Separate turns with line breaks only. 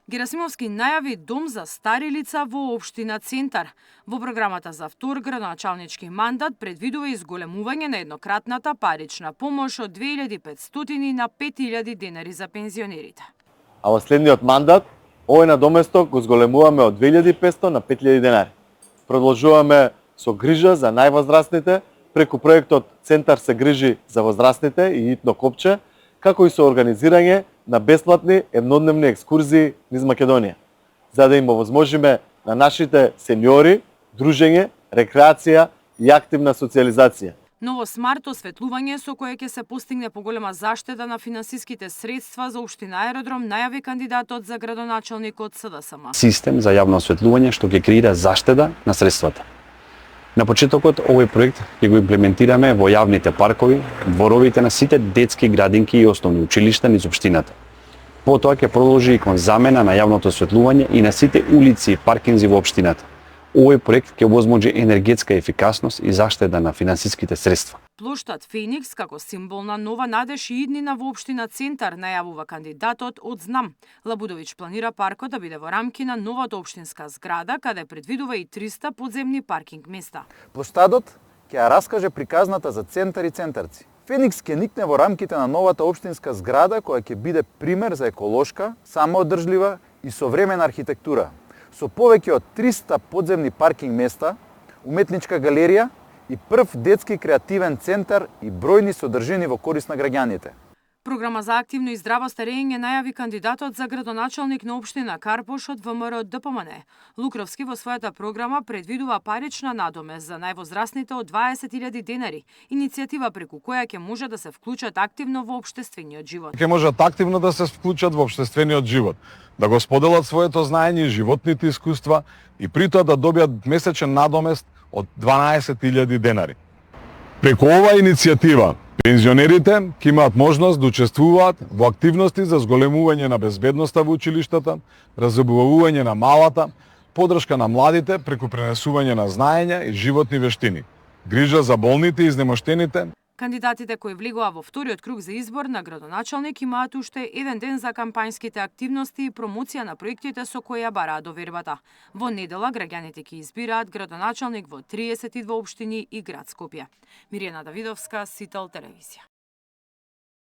Герасимовски најави дом за стари лица во општина Центар. Во програмата за втор градоначалнички мандат предвидува изголемување на еднократната парична помош од 2500 на 5000 денари за пензионерите.
А во следниот мандат овој надоместок го зголемуваме од 2500 на 5000 денари. Продолжуваме со грижа за највозрастните преку проектот Центар се грижи за возрастните и итно копче, како и со организирање на бесплатни еднодневни екскурзии низ Македонија, за да им овозможиме на нашите сениори дружење, рекреација и активна социализација.
Ново смарт осветлување со кое ќе се постигне поголема заштеда на финансиските средства за општина Аеродром, најави кандидатот за градоначалник од СДСМ.
Систем за јавно осветлување што ќе креира заштеда на средствата. На почетокот овој проект ќе го имплементираме во јавните паркови, дворовите на сите детски градинки и основни училишта низ општината. Потоа ќе продолжи и кон замена на јавното осветлување и на сите улици и паркинзи во општината. Овој проект ќе овозможи енергетска ефикасност и заштеда на финансиските средства.
Плоштад Феникс како символ на нова надеж и иднина во општина Центар, најавува кандидатот од ЗНАМ. Лабудовиќ планира паркот да биде во рамки на новата општинска зграда, каде предвидува и 300 подземни паркинг места.
Плоштадот ќе ја раскаже приказната за Центар и центарци. Феникс ќе никне во рамките на новата општинска зграда која ќе биде пример за еколошка, самоодржлива и современа архитектура, со повеќе од 300 подземни паркинг места, уметничка галерија и прв детски креативен центар и бројни содржини во корист на граѓаните.
Програма за активно и здраво старење најави кандидатот за градоначалник на општина Карпош од ВМРО ДПМН. Лукровски во својата програма предвидува парична надомест за највозрастните од 20.000 денари, иницијатива преку која ќе може да се вклучат активно во општествениот живот.
Ќе можат активно да се вклучат во општествениот живот, да го споделат своето знаење и животните искуства и при тоа да добијат месечен надомест од 12.000 денари. Преку оваа иницијатива, пензионерите ќе имаат можност да учествуваат во активности за зголемување на безбедноста во училиштата, разобувување на малата, подршка на младите преку пренесување на знаења и животни вештини, грижа за болните и изнемоштените.
Кандидатите кои влегува во вториот круг за избор на градоначалник имаат уште еден ден за кампањските активности и промоција на проектите со кои ја бараат довербата. Во недела граѓаните ќе избираат градоначалник во 32 општини и град Скопје. Мирјана Давидовска, Сител телевизија.